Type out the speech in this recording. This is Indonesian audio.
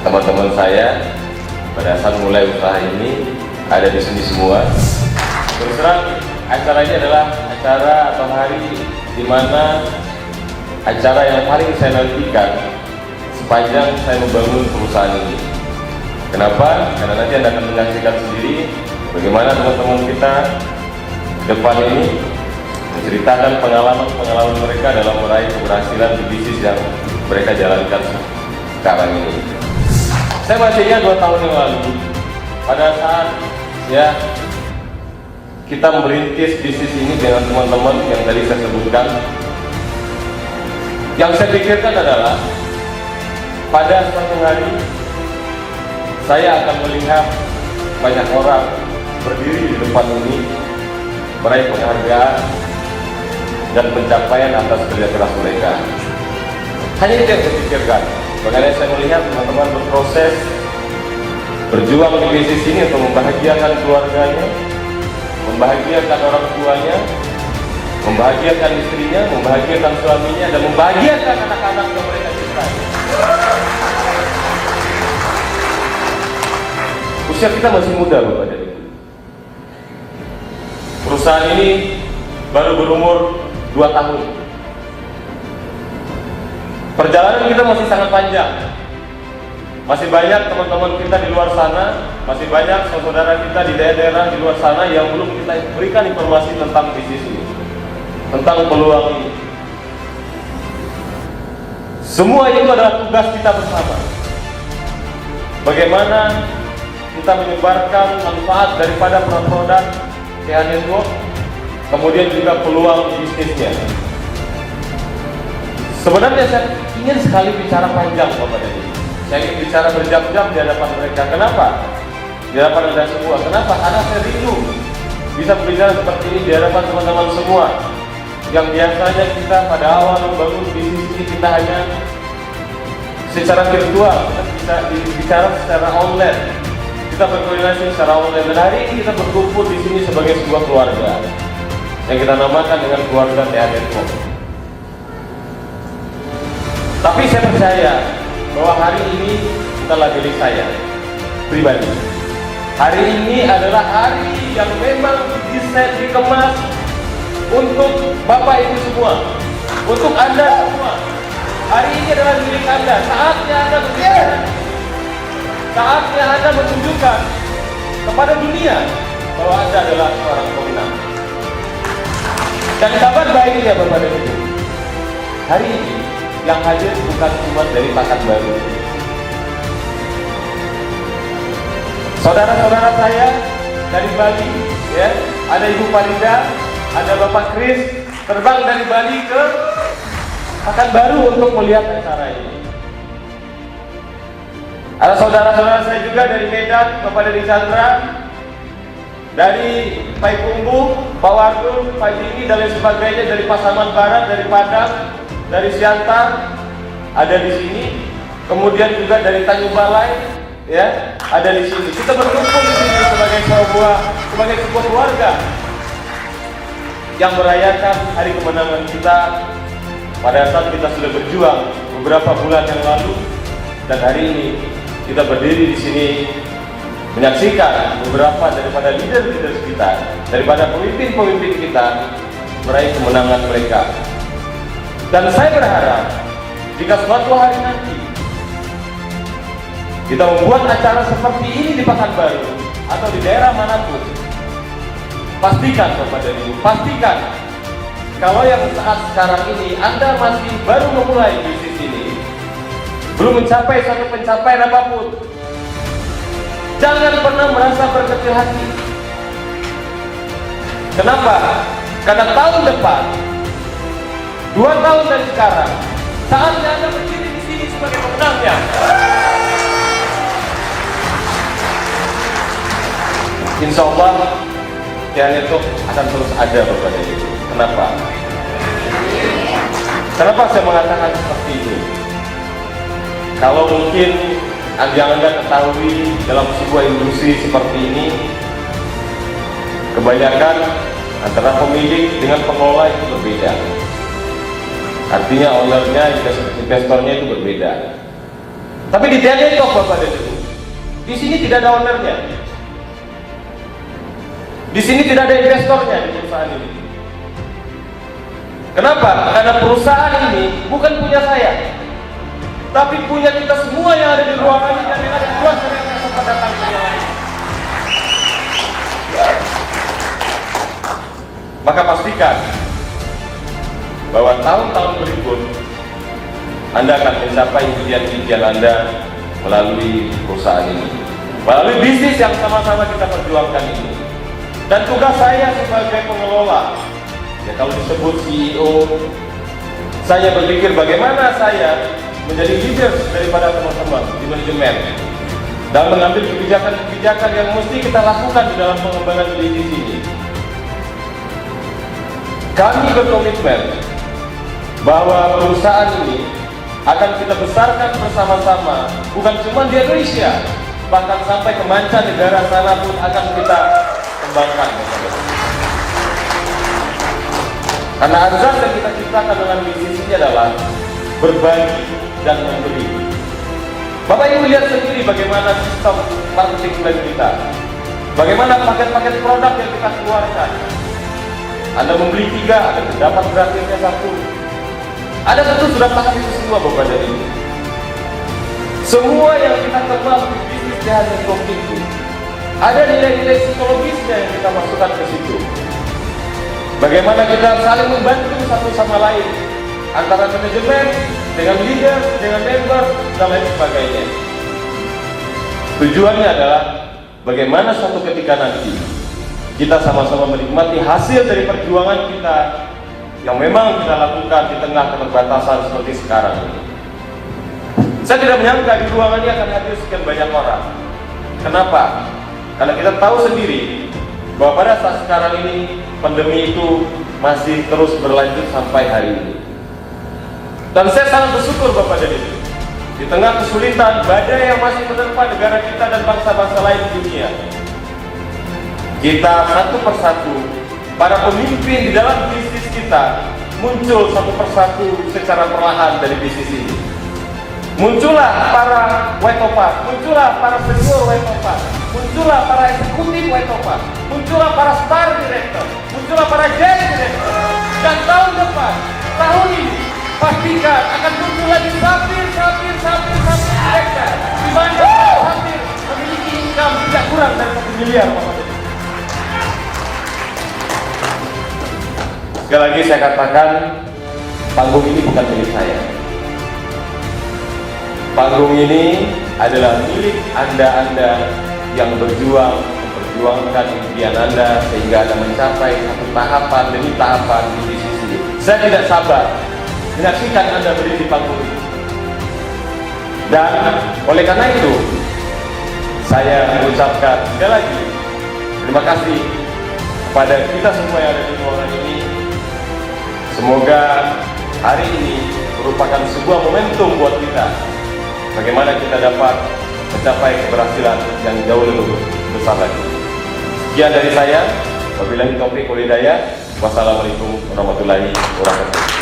teman-teman saya pada saat mulai usaha ini ada di sini semua. Terus terang, acara ini adalah acara atau hari di mana acara yang paling saya nantikan sepanjang saya membangun perusahaan ini. Kenapa? Karena nanti Anda akan menyaksikan sendiri bagaimana teman-teman kita ke depan ini menceritakan pengalaman mereka dalam meraih keberhasilan di bisnis yang mereka jalankan sekarang ini. Saya masih ingat 2 tahun yang lalu pada saat kita merintis bisnis ini dengan teman-teman yang tadi saya sebutkan. Yang saya pikirkan adalah pada suatu hari saya akan melihat banyak orang berdiri di depan ini meraih penghargaan dan pencapaian atas kerja keras mereka. Hanya itu yang saya pikirkan. Bagaimana saya melihat teman-teman berproses, berjuang di bisnis ini untuk membahagiakan keluarganya, membahagiakan orang tuanya, membahagiakan istrinya, membahagiakan suaminya, dan membahagiakan anak-anak yang mereka cintai. Usia kita masih muda, Bapak dan Ibu. Perusahaan ini baru berumur 2 tahun. Perjalanan kita masih sangat panjang. Masih banyak teman-teman kita di luar sana, masih banyak saudara kita di daerah-daerah di luar sana yang belum kita berikan informasi tentang bisnis ini, tentang peluang ini. Semua itu adalah tugas kita bersama. Bagaimana kita menyebarkan manfaat daripada produk TH Network, kemudian juga peluang bisnisnya. Sebenarnya saya ingin sekali bicara panjang, Bapak dan Ibu. Saya ingin bicara berjam-jam di hadapan mereka. Kenapa? Di hadapan Anda semua. Kenapa? Karena saya rindu bisa berbicara seperti ini di hadapan teman-teman semua. Yang biasanya kita pada awal membangun bisnis ini kita hanya secara virtual, kita bisa bicara secara online, kita berkoordinasi secara online. Dan hari ini kita berkumpul di sini sebagai sebuah keluarga yang kita namakan dengan keluarga TH Network. Tapi saya percaya bahwa hari ini kita labeli saya pribadi. Hari ini adalah hari yang memang didesain, dikemas untuk Bapak Ibu semua, untuk Anda semua. Hari ini adalah milik Anda. Saatnya Anda berbicara, saatnya Anda menunjukkan kepada dunia bahwa Anda adalah seorang pemenang. Dan kabar baiknya, Bapak dan Ibu, hari ini yang hadir bukan cuma dari Pekanbaru. Saudara-saudara saya dari Bali, ada Ibu Farida, ada Bapak Kris, terbang dari Bali ke Pekanbaru untuk melihat acara ini. Ada saudara-saudara saya juga dari Medan, Bapak Dedi Chandra, dari Payakumbuh, Pak Wardul, Pak Jini, dan lain sebagainya, dari Pasaman Barat, dari Padang, dari Siantar, ada di sini. Kemudian juga dari Tanjung Balai, ada di sini. Kita berkumpul di sini sebagai sebuah keluarga yang merayakan hari kemenangan kita pada saat kita sudah berjuang beberapa bulan yang lalu, dan hari ini kita berdiri di sini menyaksikan beberapa daripada leader-leader kita, daripada pemimpin-pemimpin kita meraih kemenangan mereka. Dan saya berharap jika suatu hari nanti kita membuat acara seperti ini di Pekanbaru atau di daerah manapun, pastikan Bapak dan Ibu, pastikan kalau yang saat sekarang ini Anda masih baru memulai bisnis ini, belum mencapai satu pencapaian apapun, jangan pernah merasa berkecil hati. Kenapa? Karena tahun depan, 2 tahun dari sekarang, saatnya Anda berdiri di sini sebagai pemenangnya. Insya Allah, TH Network akan terus ada, Bapak dan Ibu. Kenapa? Kenapa saya mengatakan seperti itu? Kalau mungkin yang Anda ketahui dalam sebuah industri seperti ini, kebanyakan antara pemilik dengan pengelola itu berbeda. Artinya ownernya, investornya itu berbeda. Tapi di Telekom Bapak dan Ibu, di sini tidak ada ownernya, di sini tidak ada investornya di perusahaan ini. Kenapa? Karena perusahaan ini bukan punya saya, tapi punya kita semua yang ada di ruangan ini dan yang ada di luar sana yang sempat datang ke yang lain. Maka pastikan bahwa tahun-tahun berikut Anda akan mencapai impian-impian Anda melalui perusahaan ini, melalui bisnis yang sama-sama kita perjuangkan ini. Dan tugas saya sebagai pengelola, ya kalau disebut CEO, saya berpikir bagaimana saya menjadi leader daripada teman-teman di manajemen dan mengambil kebijakan-kebijakan yang mesti kita lakukan di dalam pengembangan bisnis ini. Kami berkomitmen bahwa perusahaan ini akan kita besarkan bersama-sama, bukan cuma di Indonesia, bahkan sampai ke mancanegara sana pun akan kita kembangkan. Karena azas yang kita ciptakan dengan bisnis ini adalah berbagi dan memberi. Bapak Ibu lihat sendiri bagaimana sistem marketing plan kita, bagaimana paket-paket produk yang kita keluarkan. Anda membeli 3, ada dapat gratisnya 1. Ada tentu sudah paham itu semua Bapak dan Ibu. Semua yang kita kenal di bisnis hanya itu. Ada nilai-nilai psikologisnya yang kita masukkan ke situ. Bagaimana kita saling membantu satu sama lain, antara manajemen dengan leader, dengan member, dan lain sebagainya. Tujuannya adalah bagaimana suatu ketika nanti kita sama-sama menikmati hasil dari perjuangan kita yang memang kita lakukan di tengah keterbatasan seperti sekarang ini. Saya tidak menyangka di ruangan ini akan hadir sekian banyak orang. Kenapa? Karena kita tahu sendiri bahwa pada saat sekarang ini pandemi itu masih terus berlanjut sampai hari ini. Dan saya sangat bersyukur Bapak dan Ibu, di tengah kesulitan badai yang masih menerpa negara kita dan bangsa-bangsa lain di dunia, kita satu persatu, para pemimpin di dalam bisnis kita muncul satu persatu secara perlahan dari bisnis ini. Muncullah para white topaz, muncullah para senior white topaz, muncullah para eksekutif white topaz, muncullah para star director, muncullah para jet director. Dan tahun depan, tahun ini, pastikan akan muncul lagi sapir director, di mana sapir memiliki income tidak kurang dari 1 miliar. Sekali lagi saya katakan, panggung ini bukan milik saya. Panggung ini adalah milik Anda-Anda yang berjuang, memperjuangkan impian Anda sehingga Anda mencapai satu tahapan demi tahapan di bisnis ini. Saya tidak sabar menyaksikan Anda berdiri di panggung ini. Dan oleh karena itu, saya mengucapkan sekali lagi terima kasih kepada kita semua yang ada di ruangan ini. Semoga hari ini merupakan sebuah momentum buat kita, bagaimana kita dapat mencapai keberhasilan yang jauh lebih besar lagi. Sekian dari saya. Wabillahi taufiq wal hidayah. Wassalamualaikum warahmatullahi wabarakatuh.